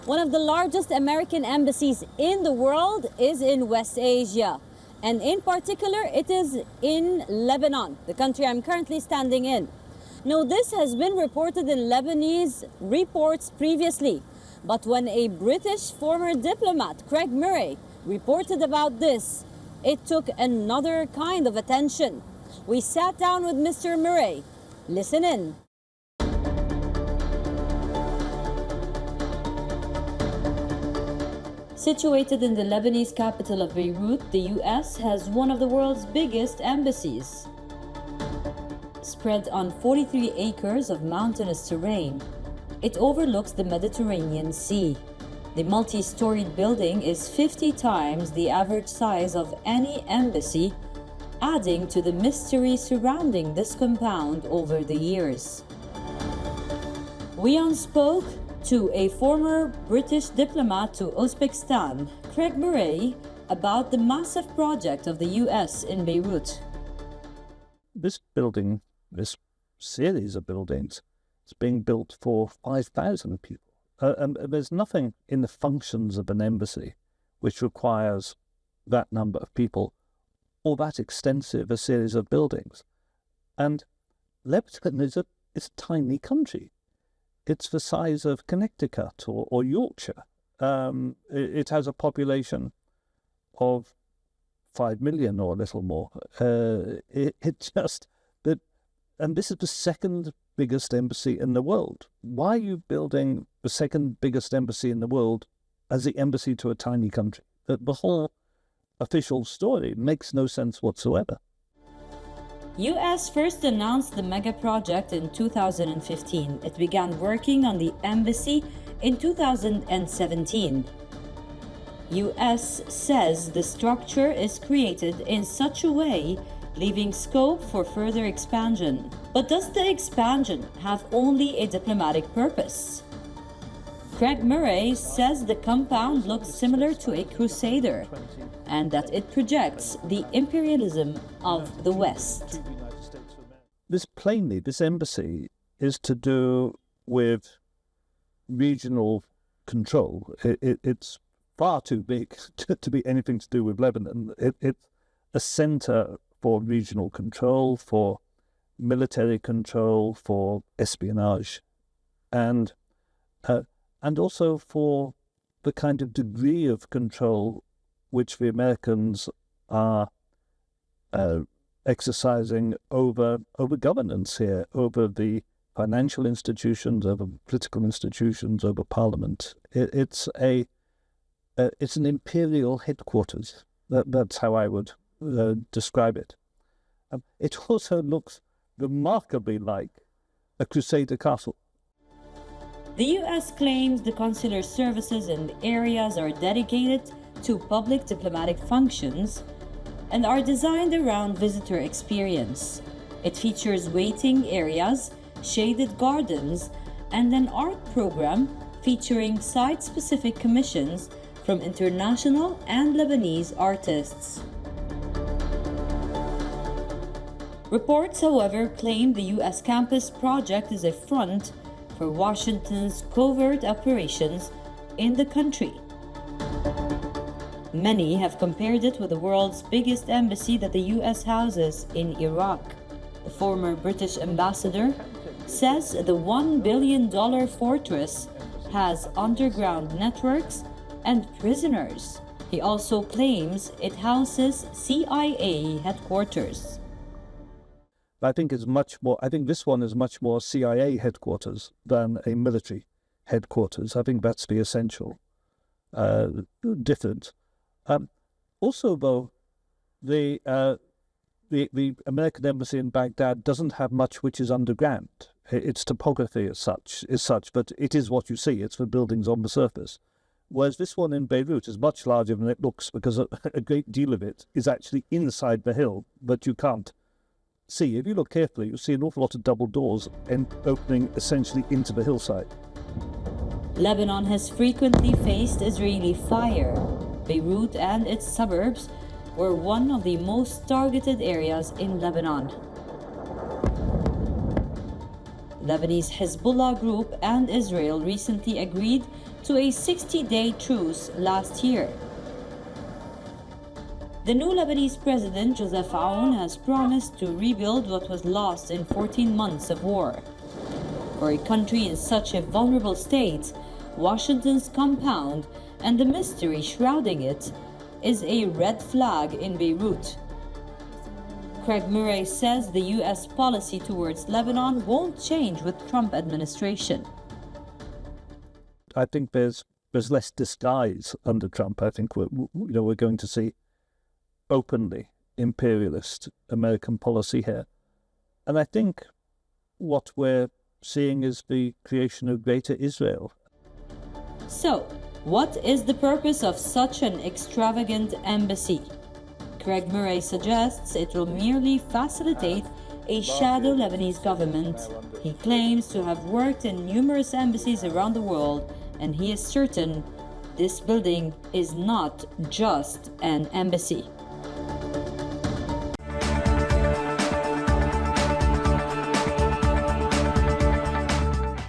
One of the largest American embassies in the world is in West Asia. And in particular, it is in Lebanon, the country I'm currently standing in. Now, this has been reported in Lebanese reports previously. But when a British former diplomat, Craig Murray, reported about this, it took another kind of attention. We sat down with Mr. Murray. Listen in. Situated in the Lebanese capital of Beirut, the US has one of the world's biggest embassies. Spread on 43 acres of mountainous terrain, it overlooks the Mediterranean Sea. The multi-storied building is 50 times the average size of any embassy, adding to the mystery surrounding this compound over the years. WION spoke to a former British diplomat to Uzbekistan, Craig Murray, about the massive project of the US in Beirut. This building, this series of buildings, is being built for 5,000 people. And there's nothing in the functions of an embassy which requires that number of people or that extensive a series of buildings. And Lebanon is a tiny country. It's the size of Connecticut or Yorkshire. It has a population of 5 million or a little more. And this is the second biggest embassy in the world. Why are you building the second biggest embassy in the world as the embassy to a tiny country? The whole official story makes no sense whatsoever. US first announced the mega project in 2015. It began working on the embassy in 2017. US says the structure is created in such a way, leaving scope for further expansion. But does the expansion have only a diplomatic purpose? Craig Murray says the compound looks similar to a crusader and that it projects the imperialism of the West. This embassy is to do with regional control. It's far too big to be anything to do with Lebanon. It's a center for regional control, for military control, for espionage, and also for the kind of degree of control which the Americans are exercising over governance here, over the financial institutions, over political institutions, over parliament. It's an imperial headquarters. That's how I would describe it. It also looks remarkably like a crusader castle. The US claims the consular services in the areas are dedicated to public diplomatic functions and are designed around visitor experience. It features waiting areas, shaded gardens, and an art program featuring site-specific commissions from international and Lebanese artists. Reports, however, claim the US campus project is a front for Washington's covert operations in the country. Many have compared it with the world's biggest embassy that the US houses in Iraq. The former British ambassador says the $1 billion fortress has underground networks and prisoners. He also claims it houses CIA headquarters. I think this one is much more CIA headquarters than a military headquarters. I think that's the essential difference. Also, though, the American embassy in Baghdad doesn't have much which is underground. Its topography is such, but it is what you see. It's the buildings on the surface. Whereas this one in Beirut is much larger than it looks, because a great deal of it is actually inside the hill, but you can't see. If you look carefully, you'll see an awful lot of double doors and opening essentially into the hillside. Lebanon has frequently faced Israeli fire. Beirut and its suburbs were one of the most targeted areas in Lebanon. Lebanese Hezbollah group and Israel recently agreed to a 60-day truce last year. The new Lebanese president, Joseph Aoun, has promised to rebuild what was lost in 14 months of war. For a country in such a vulnerable state, Washington's compound and the mystery shrouding it is a red flag in Beirut. Craig Murray says the U.S. policy towards Lebanon won't change with Trump administration. I think there's less disguise under Trump. I think we're going to see openly imperialist American policy here, and I think what we're seeing is the creation of Greater Israel. So, what is the purpose of such an extravagant embassy? Craig Murray suggests it will merely facilitate a shadow Lebanese government. He claims to have worked in numerous embassies around the world, and he is certain this building is not just an embassy.